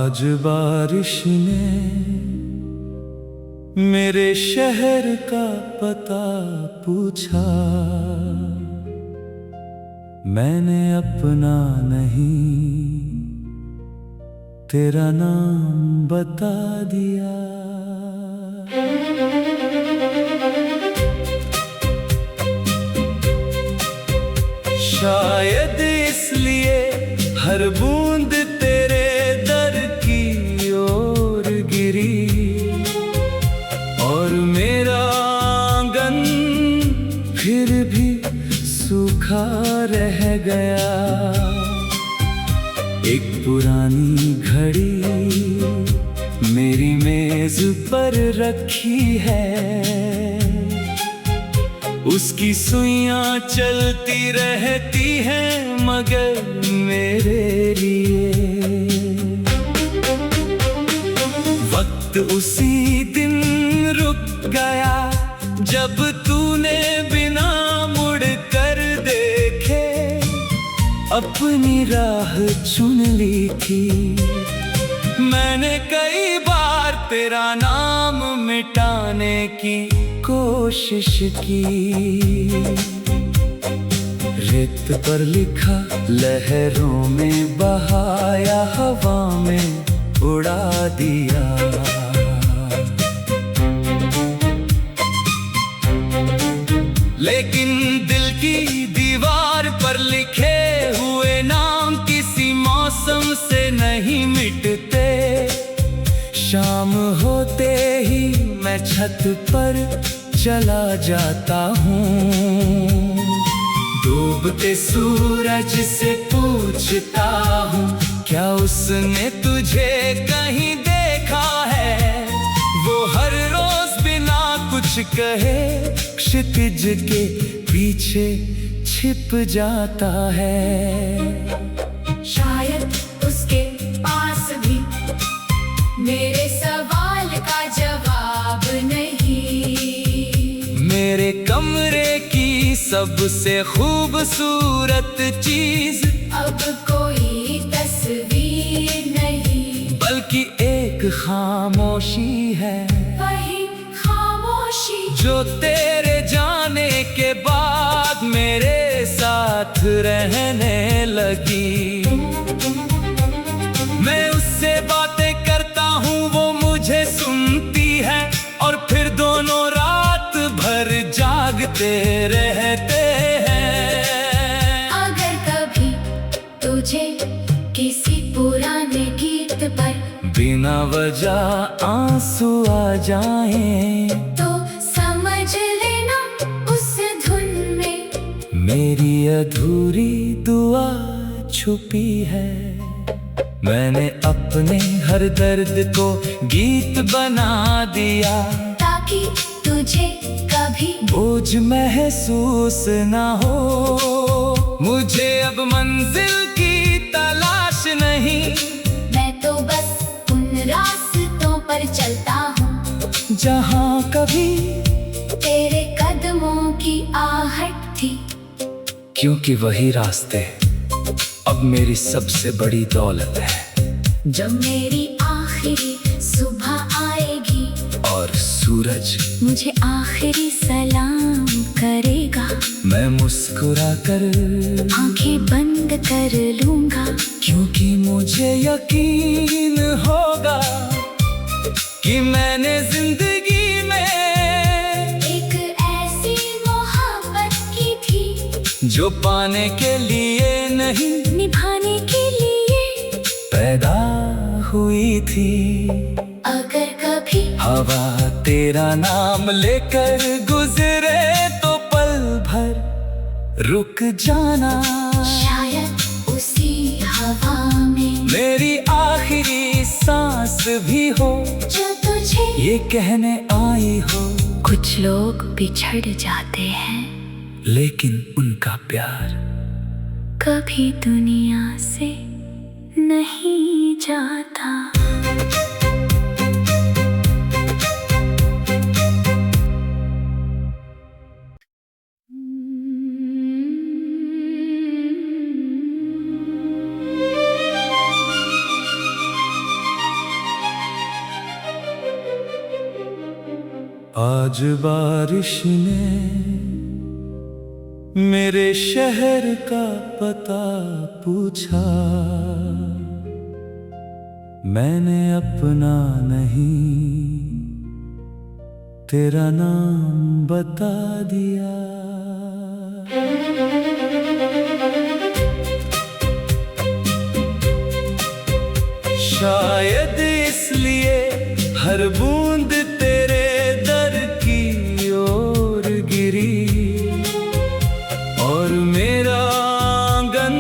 आज बारिश ने मेरे शहर का पता पूछा, मैंने अपना नहीं तेरा नाम बता दिया। शायद इसलिए हर बूंद तेरे दर की ओर गिरी और मेरा आंगन फिर भी सूखा रह गया। एक पुरानी घड़ी मेरी मेज पर रखी है, उसकी सुइयां चलती रहती हैं मगर मेरे लिए। वक्त उसी दिन रुक गया जब तूने बिना मुड़ कर देखे अपनी राह चुन ली थी। मैंने कई बार तेरा नाम मिटाने की कोशिश की, रेत पर लिखा लहरों में बहाया हवा में उड़ा दिया। लेकिन दिल की दीवार पर लिखे हुए नाम किसी मौसम से नहीं मिटते। शाम होते ही मैं छत पर चला जाता हूँ, डूबते सूरज से पूछता हूँ क्या उसने तुझे कहीं देखा है। वो हर रोज बिना कुछ कहे क्षितिज के पीछे छिप जाता है। शायद उसके पास भी मेरे सवाल का जवाब नहीं। मेरे कमरे की सबसे खूबसूरत चीज अब कोई तस्वीर नहीं, बल्कि एक खामोशी है। वही खामोशी जो तेरे जाने के बाद मेरे साथ रहने लगी। मैं उससे बातें करता हूँ, वो मुझे सुनती है और फिर दोनों रात भर जागते रहते हैं। अगर कभी तुझे किसी पुराने गीत पर बिना वजह आंसू आ जाएं, तो समझ लेना उस धुन में मेरी अधूरी दुआ छुपी है। मैंने अपने हर दर्द को गीत बना दिया, ताकि तुझे कभी बोझ महसूस ना हो। मुझे अब मंजिल की तलाश नहीं, मैं तो बस उन रास्तों पर चलता हूँ जहाँ कभी तेरे कदमों की आहट थी। क्योंकि वही रास्ते अब मेरी सबसे बड़ी दौलत है। जब मेरी आखिरी सुबह आएगी और सूरज मुझे आखिरी सलाम करेगा, मैं मुस्कुरा कर आंखें बंद कर लूंगा। क्योंकि मुझे यकीन होगा कि मैंने जिंदगी में एक ऐसी मोहब्बत की थी जो पाने के लिए नहीं निभाने के लिए पैदा हुई थी। अगर कभी हवा तेरा नाम लेकर गुजरे तो पल भर रुक जाना। शायद उसी हवा में मेरी आखिरी सांस भी हो, जो तुझे ये कहने आई हो। कुछ लोग बिछड़ जाते हैं, लेकिन उनका प्यार कभी दुनिया से नहीं जाता। आज बारिश ने मेरे शहर का पता पूछा, मैंने अपना नहीं तेरा नाम बता दिया। शायद इसलिए हर बूंद तेरे दर की ओर गिरी, और मेरा आंगन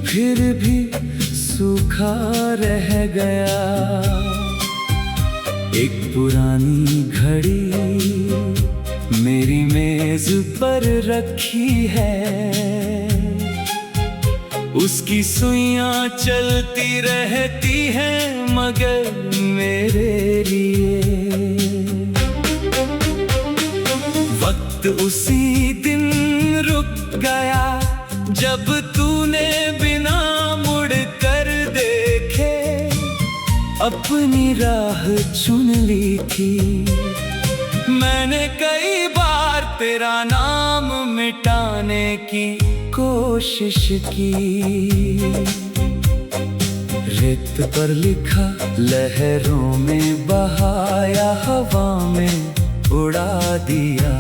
फिर भी सूखा रह गया। एक पुरानी घड़ी मेरी मेज पर रखी है, उसकी सुइयां चलती रहती हैं मगर मेरे लिए। वक्त उसी दिन रुक गया जब तूने बिना मुड़ कर देखे अपनी राह चुन ली थी। मैंने कई बार तेरा नाम मिटाने की कोशिश की, रेत पर लिखा, लहरों में बहाया, हवा में उड़ा दिया।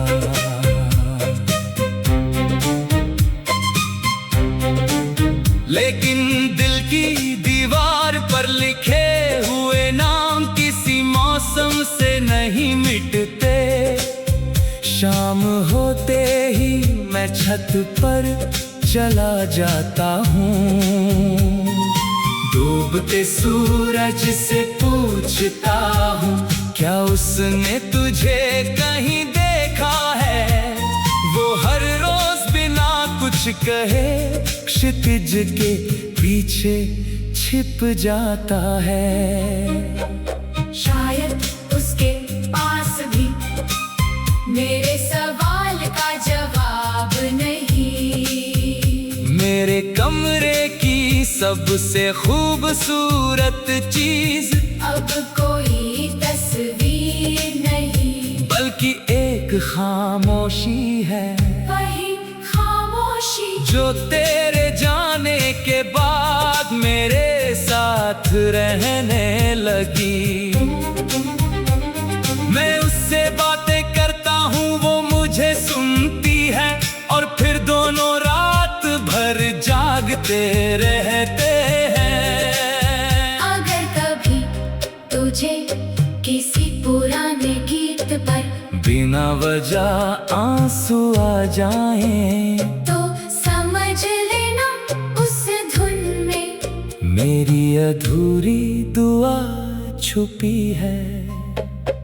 लेकिन दिल की दीवार पर लिखे हुए नाम किसी मौसम से नहीं मिटते। शाम होते ही मैं छत पर चला जाता हूँ, डूबते सूरज से पूछता हूँ, क्या उसने तुझे कहीं देखा है? वो हर रोज बिना कुछ कहे क्षितिज के पीछे छिप जाता है। शायद उसके पास भी मेरे सवाल का जवाब नहीं। मेरे कमरे की सबसे खूबसूरत चीज अब कोई तस्वीर नहीं, बल्कि एक खामोशी है, वही खामोशी जो तेरे जाने के बाद मेरे साथ रहने लगी। मैं उससे बातें करता हूँ, वो मुझे सुनती है, और फिर दोनों रात भर जागते रहते हैं। अगर कभी तुझे किसी पुराने गीत पर बिना वजह आंसू आ जाएं, तो समझ लेना उस धुन में मेरी अधूरी दुआ छुपी है।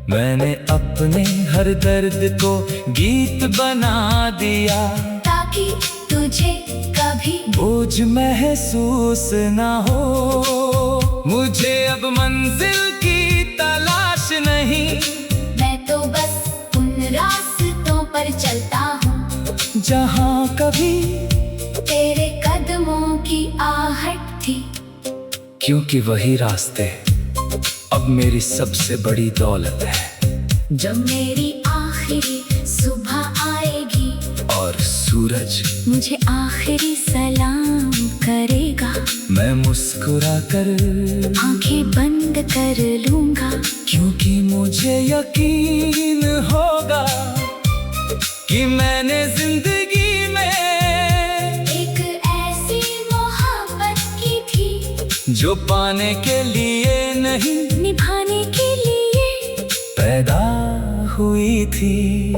मैंने अपने हर दर्द को गीत बना दिया, ताकि तुझे कभी बोझ महसूस ना हो। मुझे अब मंजिल की तलाश नहीं, मैं तो बस उन रास्तों पर चलता हूँ जहाँ कभी तेरे कदमों की आहट थी। क्योंकि वही रास्ते अब मेरी सबसे बड़ी दौलत है। जब मेरी आखिरी सुबह आएगी और सूरज मुझे आखिरी सलाम करेगा, मैं मुस्कुरा कर आंखें बंद कर लूंगा, क्योंकि मुझे यकीन होगा कि मैंने जिंदगी में एक ऐसी मोहब्बत की थी जो पाने के लिए नहीं निभाने के लिए पैदा हुई थी।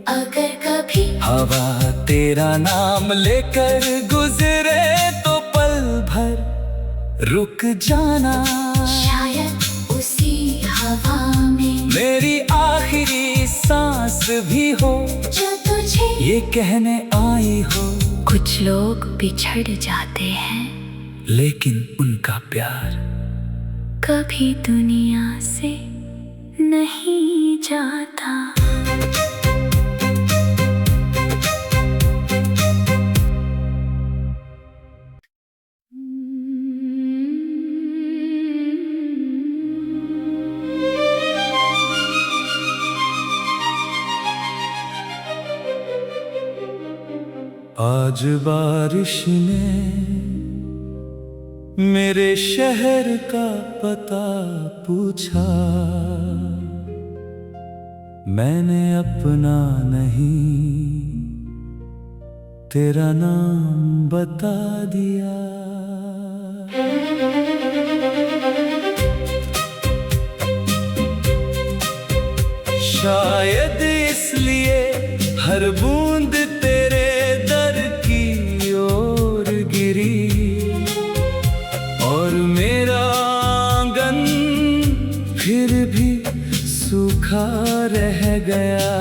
अगर कभी हवा तेरा नाम लेकर गुजरे तो पल भर रुक जाना, शायद उसी हवा में मेरी आखिरी सांस भी हो, जो तुझे ये कहने आई हो। कुछ लोग बिछड़ जाते हैं, लेकिन उनका प्यार कभी दुनिया से नहीं जाता। आज बारिश ने मेरे शहर का पता पूछा, मैंने अपना नहीं तेरा नाम बता दिया। शायद इसलिए हर बूंद तेरे दर की ओर गिरी, और मेरा आंगन फिर भी सूखा रह गया।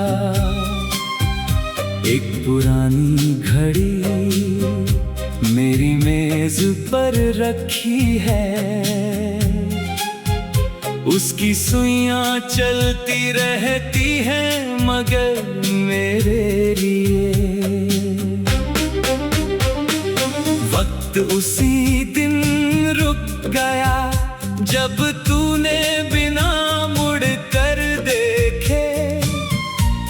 एक पुरानी घड़ी मेरी मेज पर रखी है, उसकी सुइयां चलती रहती हैं मगर मेरे लिए। वक्त उसी दिन रुक गया जब तूने बिना मुड़ कर देखे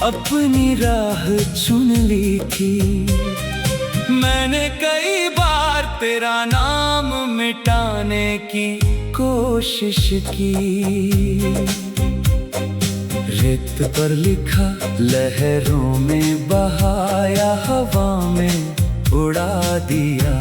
अपनी राह चुन ली थी। मैंने कई बार तेरा नाम मिटाने की कोशिश की, रेत पर लिखा, लहरों में बहाया, हवा में उड़ा दिया।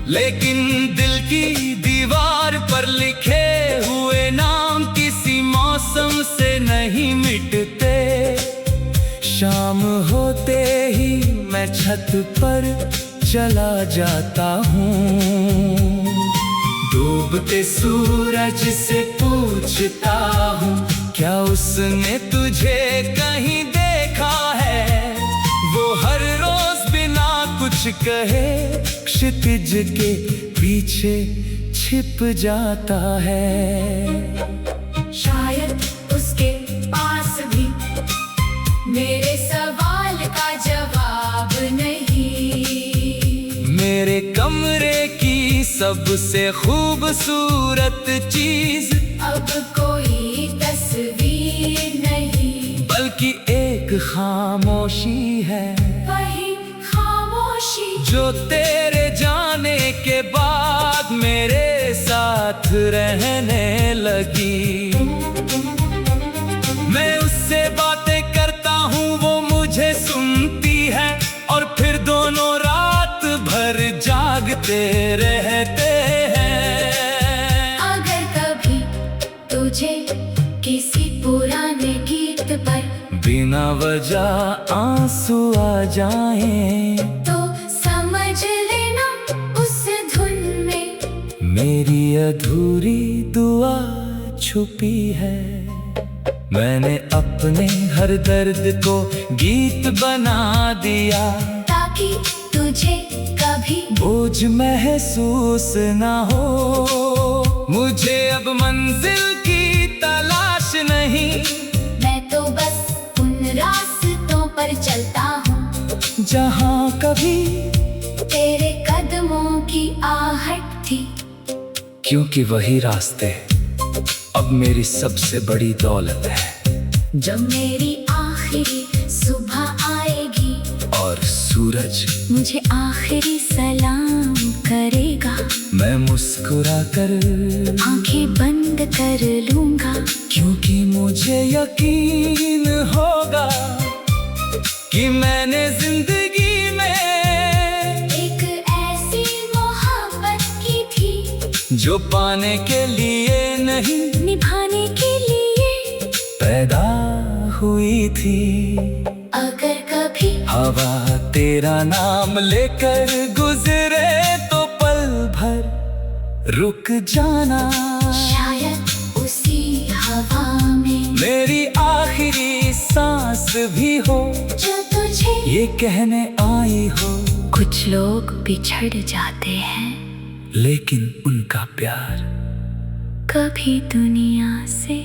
लेकिन दिल की दीवार पर लिखे हुए नाम किसी मौसम से नहीं मिटते। शाम होते ही मैं छत पर चला जाता हूँ, डूबते सूरज से पूछता हूँ, क्या उसने तुझे कहीं देखा है? वो हर रोज बिना कुछ कहे क्षितिज के पीछे छिप जाता है। शायद उसके पास भी मेरे सवाल का जवाब नहीं। मेरे कमरे की सबसे खूबसूरत चीज अब कोई तस्वीर नहीं, बल्कि एक खामोशी है। वही खामोशी जो तेरे जाने के बाद मेरे साथ रहने लगी। मैं उससे बातें करता हूँ, वो मुझे सुनती है, और फिर दोनों रात भर जागते रहते हैं। अगर कभी तुझे किसी पुराने गीत पर बिना वजह आंसू आ जाएं, तो समझ लेना उस धुन में मेरी अधूरी दुआ छुपी है। मैंने अपने हर दर्द को गीत बना दिया, ताकि तुझे कभी बोझ महसूस ना हो। मुझे अब मंजिल की तलाश नहीं, मैं तो बस उन रास्तों पर चलता हूँ जहाँ कभी तेरे कदमों की आहट थी। क्योंकि वही रास्ते अब मेरी सबसे बड़ी दौलत है। जब मेरी आखिरी सुबह आएगी और सूरज मुझे आखिरी सलाम करेगा, मैं मुस्कुरा कर आंखें बंद कर लूंगा, क्योंकि मुझे यकीन होगा कि मैंने जिंदगी में एक ऐसी मोहब्बत की थी जो पाने के लिए नहीं निभाने के लिए पैदा हुई थी। अगर कभी हवा तेरा नाम लेकर गुजरे तो पल भर रुक जाना। शायद उसी हवा में मेरी आखिरी सांस भी हो, जो तुझे ये कहने आई हो। कुछ लोग बिछड़ जाते हैं, लेकिन उनका प्यार कभी दुनिया से